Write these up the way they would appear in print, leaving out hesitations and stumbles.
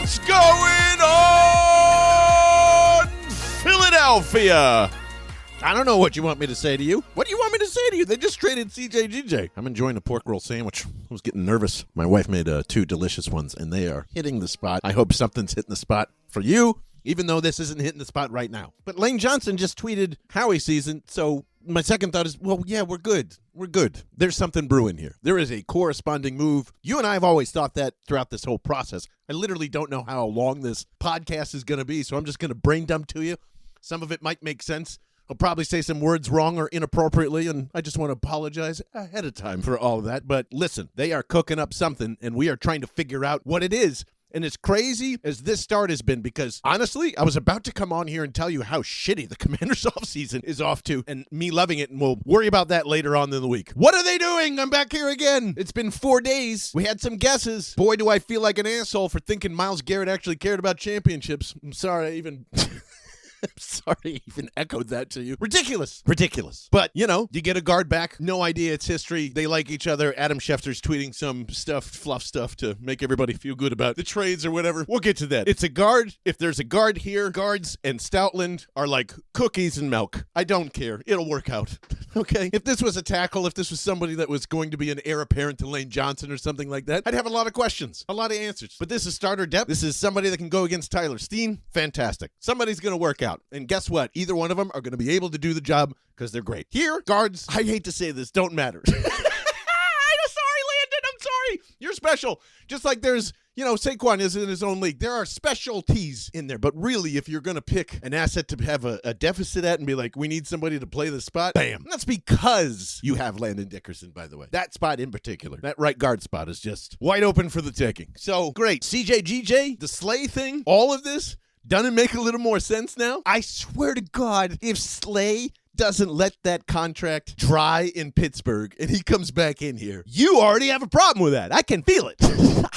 What's going on, Philadelphia? I don't know what you want me to say to you. What do you want me to say to you? They just traded Cjgj. I'm enjoying a pork roll sandwich. I was getting nervous. My wife made 2 delicious ones, and they are hitting the spot. I hope something's hitting the spot for you, even though this isn't hitting the spot right now. But Lane Johnson just tweeted Howie season, so my second thought is, well, yeah, we're good. We're good. There's something brewing here. There is a corresponding move. You and I have always thought that throughout this whole process. I literally don't know how long this podcast is going to be, so I'm just going to brain dump to you. Some of it might make sense. I'll probably say some words wrong or inappropriately, and I just want to apologize ahead of time for all of that. But listen, they are cooking up something, and we are trying to figure out what it is. And as crazy as this start has been, because honestly, I was about to come on here and tell you how shitty the Commanders offseason is off to, and me loving it, and we'll worry about that later on in the week. What are they doing? I'm back here again. It's been 4 days. We had some guesses. Boy, do I feel like an asshole for thinking Myles Garrett actually cared about championships. I'm sorry I even... I'm sorry I even echoed that to you. Ridiculous. But, you know, you get a guard back. No idea it's history. They like each other. Adam Schefter's tweeting some fluff stuff to make everybody feel good about the trades or whatever. We'll get to that. It's a guard. If there's a guard here, guards and Stoutland are like cookies and milk. I don't care. It'll work out. Okay? If this was a tackle, if this was somebody that was going to be an heir apparent to Lane Johnson or something like that, I'd have a lot of questions, a lot of answers. But this is starter depth. This is somebody that can go against Tyler Steen. Fantastic. Somebody's going to work out. And guess what? Either one of them are going to be able to do the job because they're great. Here, guards, I hate to say this, don't matter. I'm sorry, Landon. I'm sorry. You're special. Just like there's, you know, Saquon is in his own league. There are specialties in there. But really, if you're going to pick an asset to have a deficit at and be like, we need somebody to play the spot, bam. And that's because you have Landon Dickerson, by the way. That spot in particular, that right guard spot is just wide open for the taking. So, great. Cjgj, the Slay thing, all of this, doesn't it make a little more sense now? I swear to God, if Slay doesn't let that contract dry in Pittsburgh and he comes back in here, you already have a problem with that. I can feel it.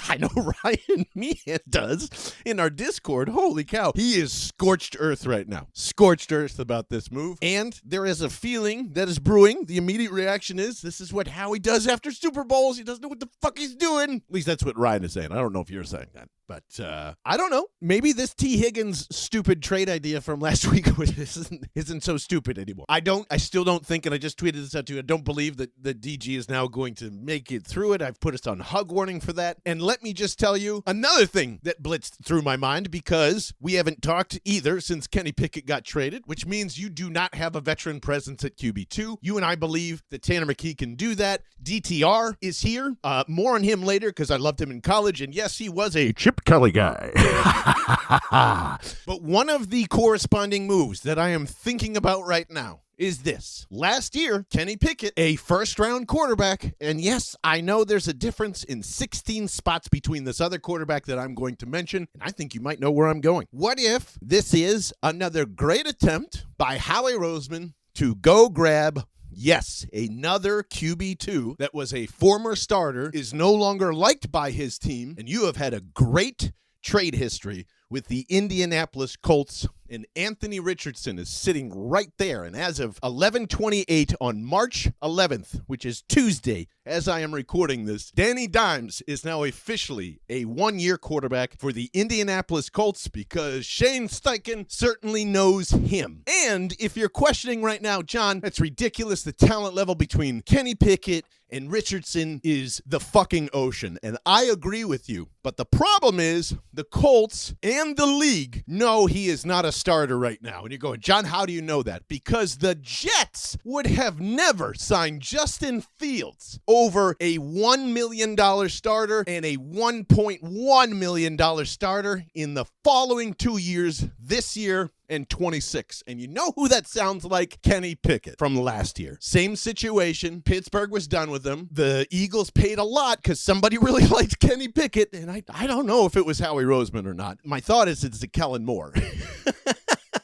I know Ryan Meehan does in our Discord. Holy cow. He is scorched earth right now. Scorched earth about this move. And there is a feeling that is brewing. The immediate reaction is this is what Howie does after Super Bowls. He doesn't know what the fuck he's doing. At least that's what Ryan is saying. I don't know if you're saying that. But I don't know. Maybe this T. Higgins stupid trade idea from last week isn't so stupid anymore. I still don't think, and I just tweeted this out to you, I don't believe that the DG is now going to make it through it. I've put us on hug warning for that. And let me just tell you another thing that blitzed through my mind, because we haven't talked either since Kenny Pickett got traded, which means you do not have a veteran presence at QB2. You and I believe that Tanner McKee can do that. DTR is here. More on him later because I loved him in college. And yes, he was a Chip Kelly guy. But one of the corresponding moves that I am thinking about right now is this. Last year, Kenny Pickett, a first-round quarterback, and yes, I know there's a difference in 16 spots between this other quarterback that I'm going to mention, and I think you might know where I'm going. What if this is another great attempt by Howie Roseman to go grab, yes, another QB2 that was a former starter, is no longer liked by his team, and you have had a great trade history with the Indianapolis Colts, and Anthony Richardson is sitting right there. And as of 11:28 on March 11th, which is Tuesday, as I am recording this, Danny Dimes is now officially a one-year quarterback for the Indianapolis Colts because Shane Steichen certainly knows him. And if you're questioning right now, John, that's ridiculous. The talent level between Kenny Pickett and Richardson is the fucking ocean. And I agree with you. But the problem is the Colts and the league know he is not a starter right now. And you're going, John, how do you know that? Because the Jets would have never signed Justin Fields over a $1 million starter and a $1.1 million starter in the following 2 years, this year and 26. And you know who that sounds like? Kenny Pickett from last year. Same situation. Pittsburgh was done with him. The Eagles paid a lot because somebody really liked Kenny Pickett. And I don't know if it was Howie Roseman or not. My thought is it's a Kellen Moore.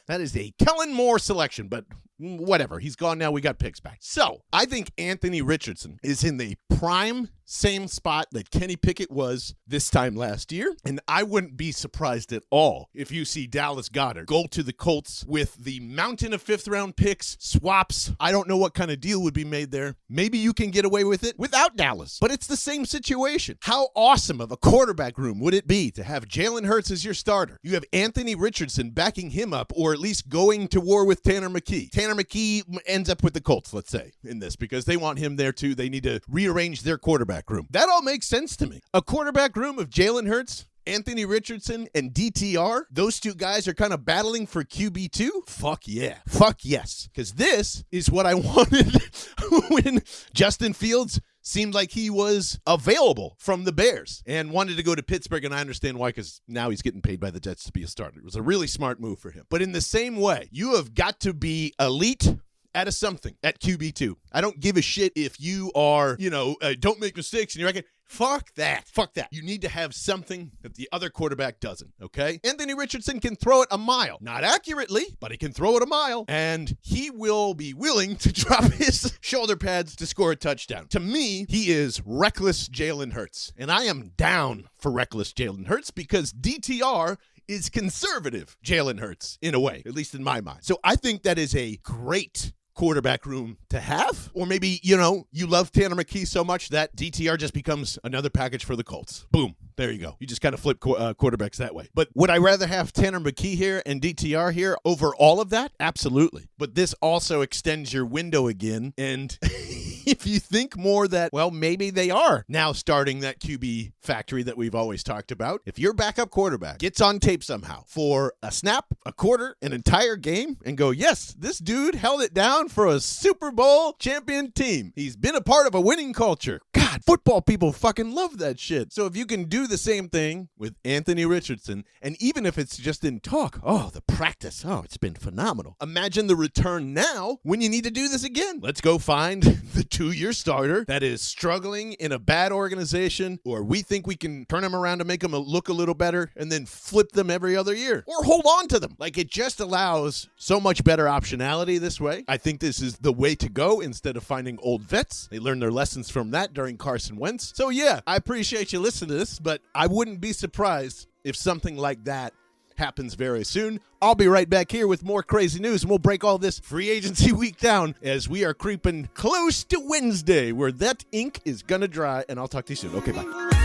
That is a Kellen Moore selection, but whatever. He's gone now. We got picks back. So I think Anthony Richardson is in the prime same spot that Kenny Pickett was this time last year. And I wouldn't be surprised at all if you see Dallas Goedert go to the Colts with the mountain of fifth-round picks, swaps. I don't know what kind of deal would be made there. Maybe you can get away with it without Dallas. But it's the same situation. How awesome of a quarterback room would it be to have Jalen Hurts as your starter? You have Anthony Richardson backing him up, or at least going to war with Tanner McKee. Tanner McKee ends up with the Colts, let's say, in this, because they want him there too. They need to rearrange their quarterback room. That all makes sense to me. A quarterback room of Jalen Hurts, Anthony Richardson, and DTR, those two guys are kind of battling for QB2? Fuck yeah. Fuck yes. Because this is what I wanted when Justin Fields seemed like he was available from the Bears and wanted to go to Pittsburgh, and I understand why, because now he's getting paid by the Jets to be a starter. It was a really smart move for him. But in the same way, you have got to be elite at a something at QB2. I don't give a shit if you are, don't make mistakes and you're like, fuck that. Fuck that. You need to have something that the other quarterback doesn't, okay? Anthony Richardson can throw it a mile. Not accurately, but he can throw it a mile. And he will be willing to drop his shoulder pads to score a touchdown. To me, he is reckless Jalen Hurts. And I am down for reckless Jalen Hurts because DTR is conservative Jalen Hurts in a way, at least in my mind. So I think that is a great quarterback room to have. Or maybe, you love Tanner McKee so much that DTR just becomes another package for the Colts. Boom. There you go. You just kind of flip quarterbacks that way. But would I rather have Tanner McKee here and DTR here over all of that? Absolutely. But this also extends your window again. And if you think more that, well, maybe they are now starting that QB factory that we've always talked about. If your backup quarterback gets on tape somehow for a snap, a quarter, an entire game, and go, yes, this dude held it down for a Super Bowl champion team. He's been a part of a winning culture. God, football people fucking love that shit. So if you can do the same thing with Anthony Richardson, and even if it's just in talk, the practice, it's been phenomenal. Imagine the return now when you need to do this again. Let's go find the 2-year starter that is struggling in a bad organization, or we think we can turn him around to make him look a little better, and then flip them every other year, or hold on to them. Like, it just allows so much better optionality this way. I think this is the way to go instead of finding old vets. They learned their lessons from that during Carson Wentz. So yeah, I appreciate you listening to this, but I wouldn't be surprised if something like that happens very soon. I'll be right back here with more crazy news, and we'll break all this free agency week down as we are creeping close to Wednesday, where that ink is gonna dry, and I'll talk to you soon. Okay, bye.